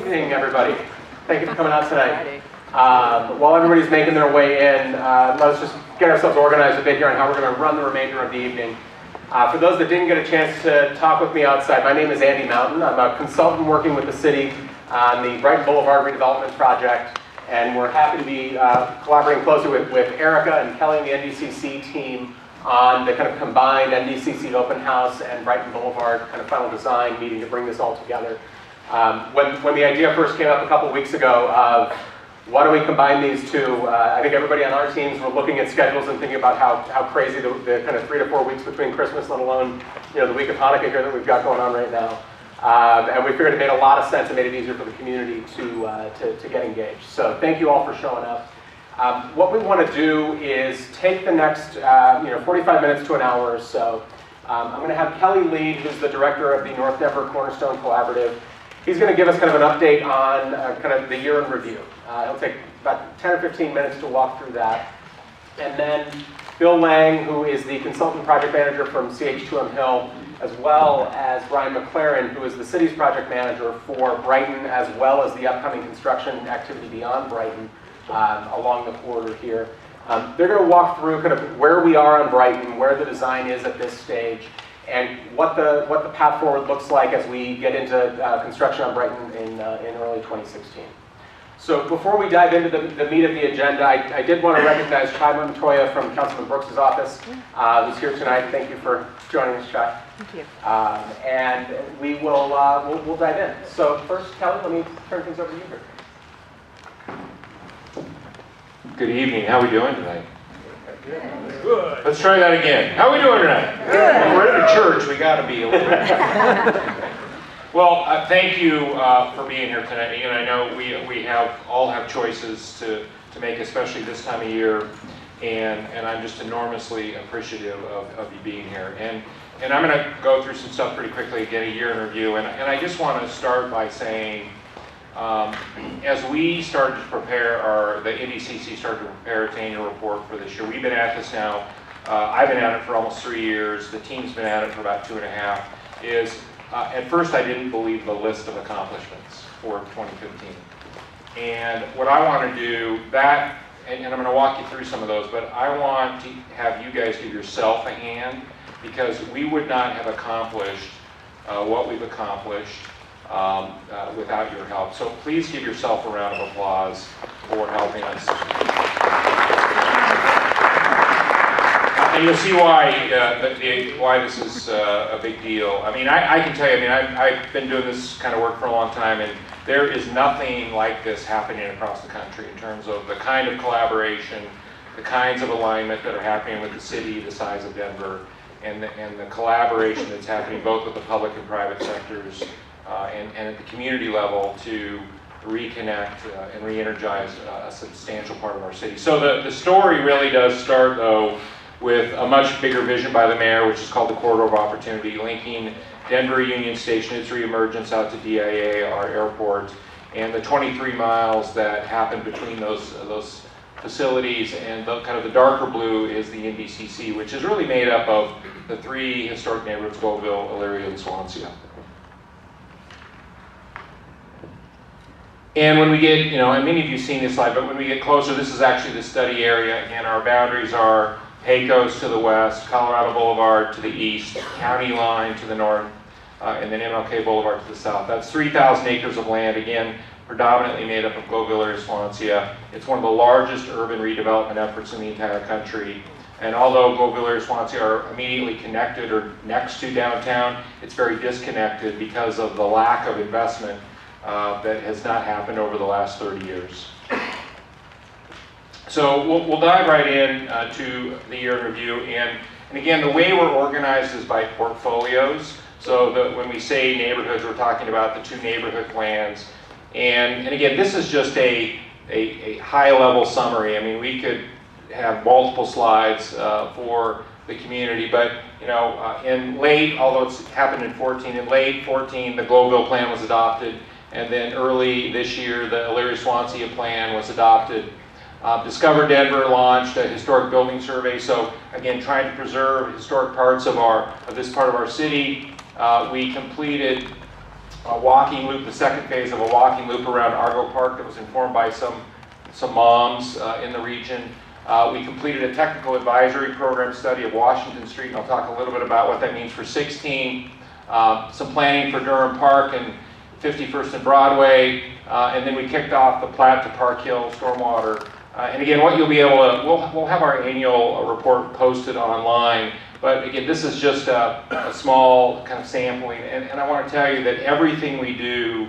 evening, everybody. Thank you for coming out tonight. While everybody's making their way in, let's just get ourselves organized a bit here on how we're going to run the remainder of the evening. For those that didn't get a chance to talk with me outside, my name is Andy Mountain. I'm a consultant working with the city on the Brighton Blvd redevelopment project, and we're happy to be collaborating closely with Erica and Kelly and the NDCC team on the kind of combined NDCC open house and Brighton Blvd kind of final design meeting to bring this all together. When the idea first came up a couple weeks ago of why don't we combine these two, I think everybody on our teams were looking at schedules and thinking about how crazy the kind of 3 to 4 weeks between Christmas, let alone the week of Hanukkah here that we've got going on right now. And we figured it made a lot of sense and made it easier for the community to get engaged. So thank you all for showing up. What we want to do is take the next 45 minutes to an hour or so. I'm going to have Kelly lead, who's the director of the North Denver Cornerstone Collaborative. He's going to give us kind of an update on kind of the year in review. It'll take about 10 or 15 minutes to walk through that. And then Bill Lang, who is the consultant project manager from CH2M Hill, as well as Brian McLaren, who is the city's project manager for Brighton, as well as the upcoming construction activity beyond Brighton along the corridor here. They're going to walk through kind of where we are on Brighton, where the design is at this stage, and what the path forward looks like as we get into construction on Brighton in early 2016. So before we dive into the meat of the agenda, I did want to recognize Chai Montoya from Councilman Brooks' office, who's here tonight. Thank you for joining us, Chai. Thank you. And we will we'll dive in. So first, Kelly, let me turn things over to you here. Good evening. How are we doing tonight? Good. Let's try that again. How are we doing tonight? Good. Well, we're in a church. We got to be a little bit. Well, thank you for being here tonight. And I know we all have choices to make, especially this time of year, and I'm just enormously appreciative of you being here. And I'm going to go through some stuff pretty quickly, get a year in review, and I just want to start by saying, as we started to prepare, the NDCC started to prepare its annual report for this year, we've been at this now, I've been at it for almost 3 years, the team's been at it for about 2.5, at first I didn't believe the list of accomplishments for 2015. And what I want to do, and I'm going to walk you through some of those, but I want to have you guys give yourself a hand, because we would not have accomplished what we've accomplished without your help. So please give yourself a round of applause for helping us. And you'll see why this is a big deal. I mean, I can tell you, I've been doing this kind of work for a long time, and there is nothing like this happening across the country in terms of the kind of collaboration, the kinds of alignment that are happening with the city, the size of Denver, and the collaboration that's happening both with the public and private sectors and at the community level to reconnect and re-energize a substantial part of our city. So the story really does start, though, with a much bigger vision by the mayor, which is called the Corridor of Opportunity, linking Denver Union Station, its reemergence out to DIA, our airport, and the 23 miles that happen between those facilities, and kind of the darker blue is the NDCC, which is really made up of the 3 historic neighborhoods, Goville, Elyria, and Swansea. And when we get, and many of you have seen this slide, but when we get closer, this is actually the study area. Again, our boundaries are Pecos to the west, Colorado Boulevard to the east, County Line to the north, and then MLK Boulevard to the south. That's 3,000 acres of land, again, predominantly made up of Goville, Elyria, Swansea. It's one of the largest urban redevelopment efforts in the entire country. And although Goville, Elyria, Swansea are immediately connected or next to downtown, it's very disconnected because of the lack of investment that has not happened over the last 30 years. So we'll dive right in to the year in review. And again, the way we're organized is by portfolios. So when we say neighborhoods, we're talking about the 2 neighborhood plans. And again, this is just a high-level summary. I mean, we could have multiple slides for the community, but in late, although it's happened in 14, in late 14, the Globeville plan was adopted. And then early this year, the Elyria Swansea plan was adopted. Discover Denver launched a historic building survey. So again, trying to preserve historic parts of this part of our city. We completed a walking loop, the second phase of a walking loop around Argo Park that was informed by some moms in the region. We completed a technical advisory program study of Washington Street, and I'll talk a little bit about what that means for 16. Some planning for Durham Park and 51st and Broadway, and then we kicked off the Platte to Park Hill stormwater. And again, what you'll be able to, we'll have our annual report posted online, but again, this is just a small kind of sampling, and I want to tell you that everything we do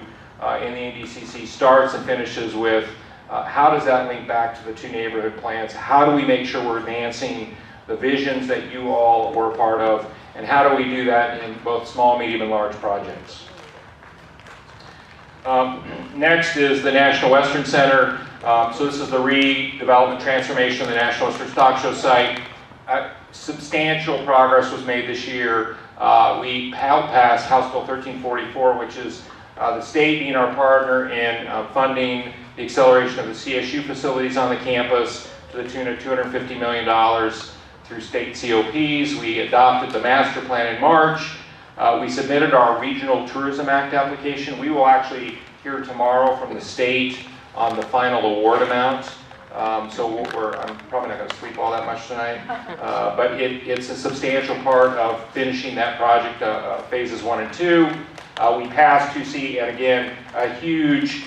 in the NDCC starts and finishes with how does that link back to the 2 neighborhood plans? How do we make sure we're advancing the visions that you all were a part of, and how do we do that in both small, medium, and large projects? Next is the National Western Center. So this is the redevelopment transformation of the National Western Stock Show site. Substantial progress was made this year. We helped pass House Bill 1344, which is the state being our partner in funding the acceleration of the CSU facilities on the campus to the tune of $250 million through state COPs. We adopted the master plan in March. We submitted our Regional Tourism Act application. We will actually hear tomorrow from the state on the final award amount. So I'm probably not going to sleep all that much tonight, but it's a substantial part of finishing that project, phases 1 and 2. We passed 2C, and again, a huge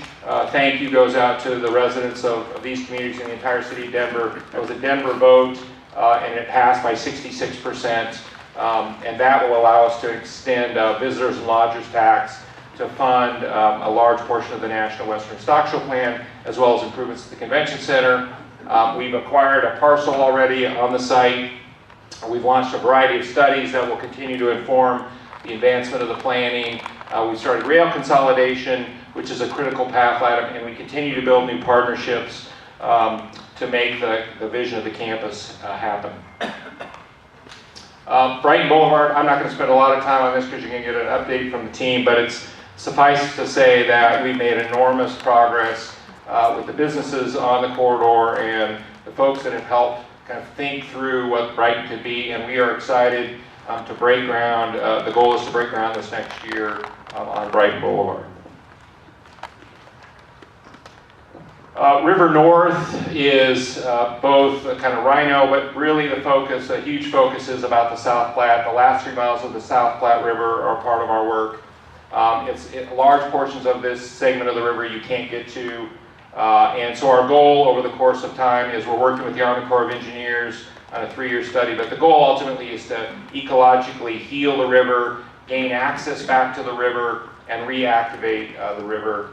thank you goes out to the residents of these communities in the entire city of Denver. It was a Denver vote, and it passed by 66%, and that will allow us to extend visitors and lodgers tax to fund a large portion of the National Western Stock Show plan, as well as improvements to the convention center. We've acquired a parcel already on the site. We've launched a variety of studies that will continue to inform the advancement of the planning. We started rail consolidation, which is a critical path item, and we continue to build new partnerships to make the vision of the campus happen. Brighton Blvd, I'm not going to spend a lot of time on this because you're going to get an update from the team, but it's suffice to say that we've made enormous progress with the businesses on the corridor and the folks that have helped kind of think through what Brighton could be, and we are excited to break ground. The goal is to break ground this next year on Brighton Blvd. River North is both a kind of rhino, but really the focus, a huge focus is about the South Platte. The last 3 miles of the South Platte River are part of our work. Large portions of this segment of the river you can't get to, and so our goal over the course of time is we're working with the Army Corps of Engineers on a 3-year study, but the goal ultimately is to ecologically heal the river, gain access back to the river, and reactivate the river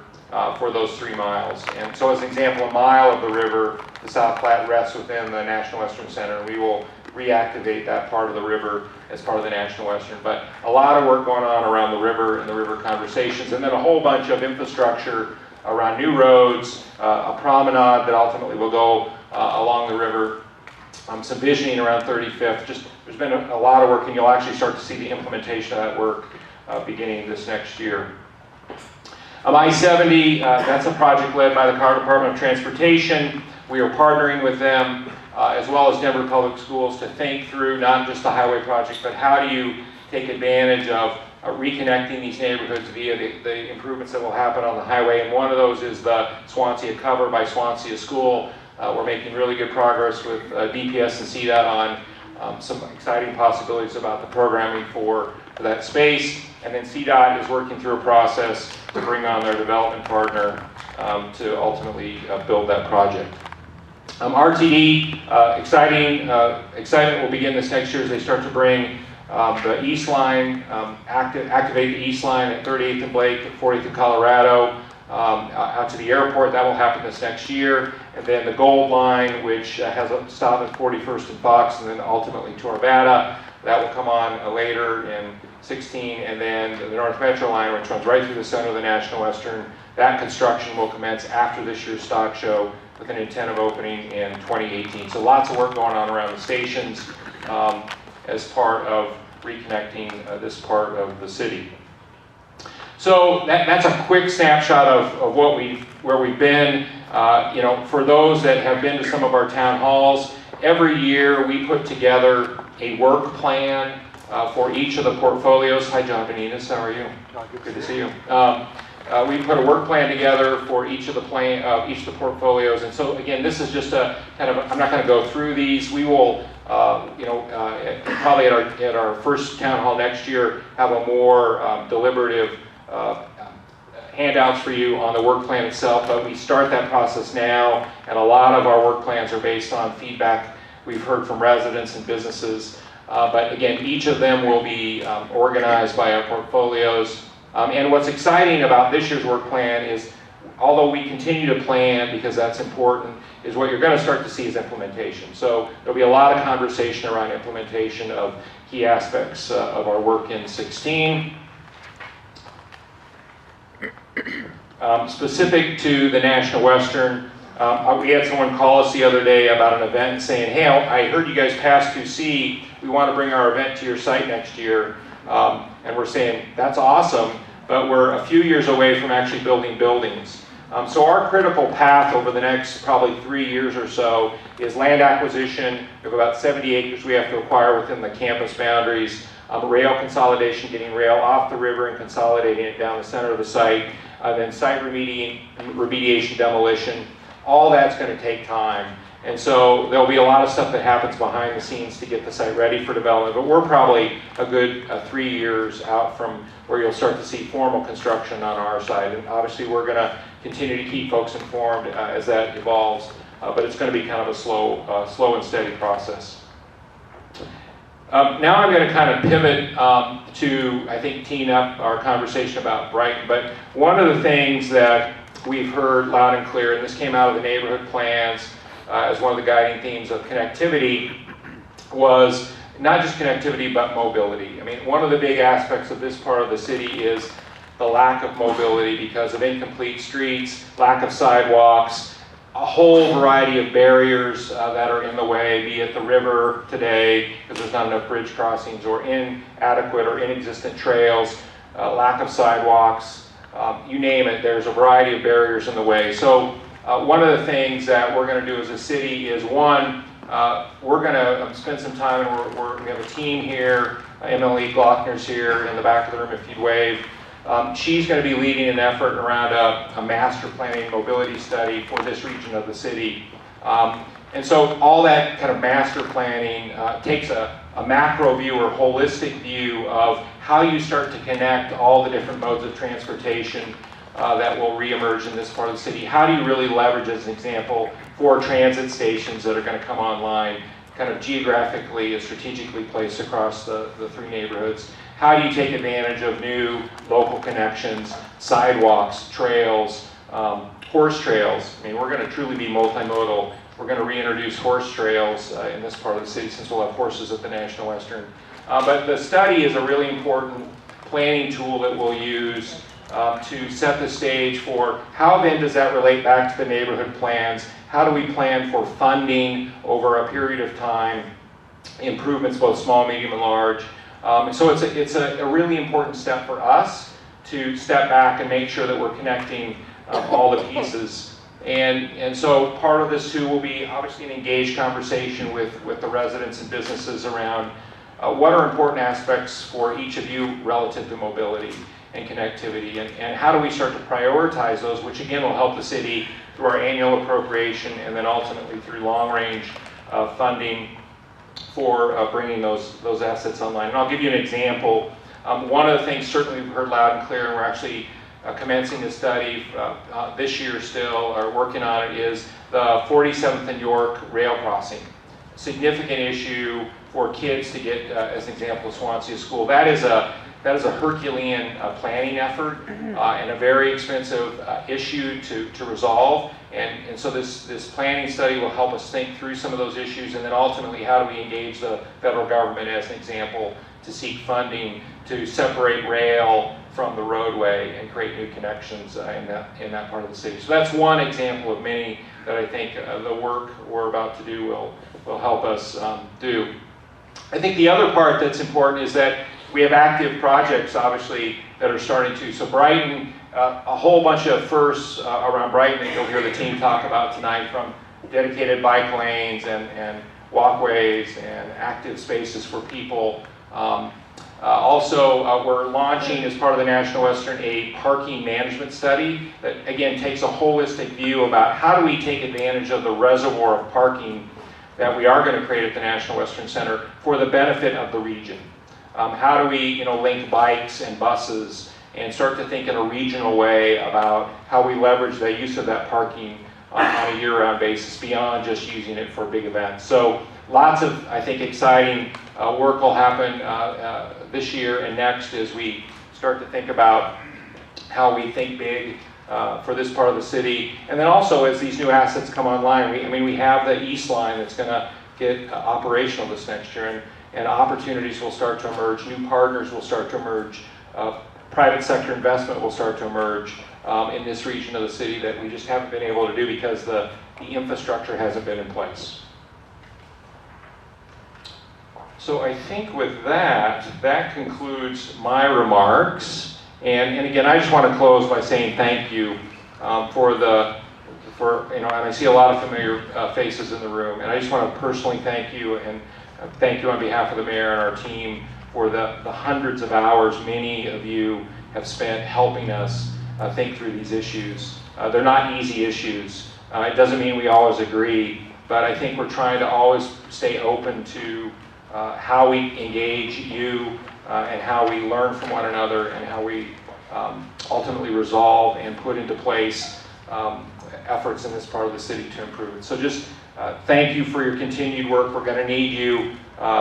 for those 3 miles. And so as an example, a mile of the river, the South Platte, rests within the National Western Center, and we will reactivate that part of the river as part of the National Western. But a lot of work going on around the river and the river conversations, and then a whole bunch of infrastructure around new roads, a promenade that ultimately will go along the river, some visioning around 35th. Just there's been a lot of work, and you'll actually start to see the implementation of that work beginning this next year. I-70, that's a project led by the Colorado Department of Transportation. We are partnering with them as well as Denver Public Schools to think through not just the highway project, but how do you take advantage of reconnecting these neighborhoods via the improvements that will happen on the highway. And one of those is the Swansea Cover by Swansea School. We're making really good progress with DPS and CDOT on some exciting possibilities about the programming for that space. And then CDOT is working through a process to bring on their development partner to ultimately build that project. RTD, excitement will begin this next year as they start to bring the East Line, activate the East Line at 38th and Blake, 40th and Colorado, out to the airport. That will happen this next year. And then the Gold Line, which has a stop at 41st and Fox, and then ultimately to Arvada. That will come on later in 16. And then the North Metro Line, which runs right through the center of the National Western. That construction will commence after this year's stock show with an intent of opening in 2018. So lots of work going on around the stations as part of reconnecting this part of the city. So that's a quick snapshot of where we've been. For those that have been to some of our town halls, every year we put together a work plan for each of the portfolios. Hi, John Benitez, how are you? Good to see you. We put a work plan together for each of the portfolios, and so again, this is just a kind of. I'm not going to go through these. We will, probably at our first town hall next year, have a more deliberative handouts for you on the work plan itself. But we start that process now, and a lot of our work plans are based on feedback we've heard from residents and businesses. But again, each of them will be organized by our portfolios. And what's exciting about this year's work plan is, although we continue to plan because that's important, is what you're going to start to see is implementation. So there'll be a lot of conversation around implementation of key aspects of our work in 16. Specific to the National Western, we had someone call us the other day about an event and saying, hey, I heard you guys passed 2C. We want to bring our event to your site next year. And we're saying, that's awesome, but we're a few years away from actually building buildings. So our critical path over the next probably 3 years or so is land acquisition. We have about 70 acres we have to acquire within the campus boundaries. Rail consolidation, getting rail off the river and consolidating it down the center of the site. Then site remediation, demolition. All that's going to take time. And so there'll be a lot of stuff that happens behind the scenes to get the site ready for development, but we're probably a good 3 years out from where you'll start to see formal construction on our side. And obviously we're going to continue to keep folks informed as that evolves, but it's going to be kind of a slow and steady process. Now I'm going to kind of pivot to, I think, teeing up our conversation about Brighton. But one of the things that we've heard loud and clear, and this came out of the neighborhood plans, as one of the guiding themes of connectivity, was not just connectivity but mobility. I mean, one of the big aspects of this part of the city is the lack of mobility because of incomplete streets, lack of sidewalks, a whole variety of barriers that are in the way, be it the river today because there's not enough bridge crossings, or inadequate or inexistent trails, lack of sidewalks, you name it, there's a variety of barriers in the way. So one of the things that we're going to do as a city is, one, we're going to spend some time, and we have a team here. Emily Glockner's here in the back of the room if you'd wave. She's going to be leading an effort around a master planning mobility study for this region of the city. And so all that kind of master planning takes a macro view or holistic view of how you start to connect all the different modes of transportation that will reemerge in this part of the city. How do you really leverage, as an example, 4 transit stations that are going to come online kind of geographically and strategically placed across the 3 neighborhoods? How do you take advantage of new local connections, sidewalks, trails, horse trails? I mean, we're going to truly be multimodal. We're going to reintroduce horse trails in this part of the city since we'll have horses at the National Western. But the study is a really important planning tool that we'll use to set the stage for how then does that relate back to the neighborhood plans? How do we plan for funding over a period of time, improvements both small, medium, and large? So it's a really important step for us to step back and make sure that we're connecting all the pieces. And so part of this too will be obviously an engaged conversation with the residents and businesses around what are important aspects for each of you relative to mobility and connectivity, and how do we start to prioritize those, which again will help the city through our annual appropriation and then ultimately through long-range funding for bringing those assets online. And I'll give you an example. One of the things certainly we've heard loud and clear, and we're actually commencing the study this year still, or working on it, is the 47th and York rail crossing. Significant issue for kids to get, as an example, Swansea School. That is a Herculean planning effort and a very expensive issue to resolve. And so this planning study will help us think through some of those issues, and then ultimately how do we engage the federal government, as an example, to seek funding to separate rail from the roadway and create new connections in that part of the city. So that's one example of many that I think the work we're about to do will help us do. I think the other part that's important is that we have active projects, obviously, that are starting to. So Brighton, a whole bunch of firsts around Brighton that you'll hear the team talk about tonight, from dedicated bike lanes and walkways and active spaces for people We're launching, as part of the National Western, a parking management study that, again, takes a holistic view about how do we take advantage of the reservoir of parking that we are going to create at the National Western Center for the benefit of the region. How do we, link bikes and buses and start to think in a regional way about how we leverage the use of that parking on a year-round basis beyond just using it for big events. So lots of, I think, exciting work will happen this year and next as we start to think about how we think big for this part of the city. And then also as these new assets come online, we have the East Line that's going to get operational this next year, and opportunities will start to emerge, new partners will start to emerge, private sector investment will start to emerge in this region of the city that we just haven't been able to do because the infrastructure hasn't been in place. So I think with that concludes my remarks. And again, I just want to close by saying thank you and I see a lot of familiar faces in the room, and I just want to personally thank you, and thank you on behalf of the mayor and our team for the hundreds of hours many of you have spent helping us think through these issues. They're not easy issues. It doesn't mean we always agree, but I think we're trying to always stay open to how we engage you and how we learn from one another and how we ultimately resolve and put into place efforts in this part of the city to improve it. So just thank you for your continued work. We're going to need you.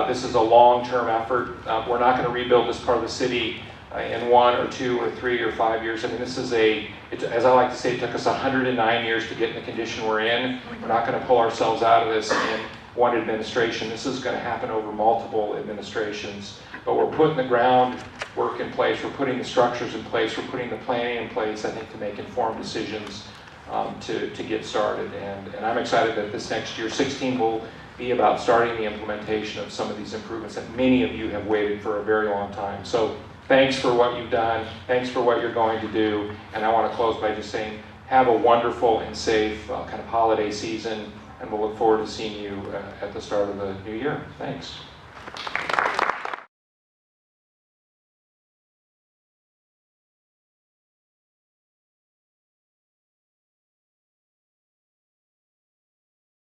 This is a long-term effort. We're not going to rebuild this part of the city in 1 or 2 or 3 or 5 years. This is as I like to say, it took us 109 years to get in the condition we're in. We're not going to pull ourselves out of this in one administration. This is going to happen over multiple administrations. But we're putting the groundwork in place, we're putting the structures in place, we're putting the planning in place, I think, to make informed decisions to get started. And I'm excited that this next year, 16, will be about starting the implementation of some of these improvements that many of you have waited for a very long time. So thanks for what you've done, thanks for what you're going to do, and I want to close by just saying have a wonderful and safe kind of holiday season, and we'll look forward to seeing you at the start of the new year. Thanks.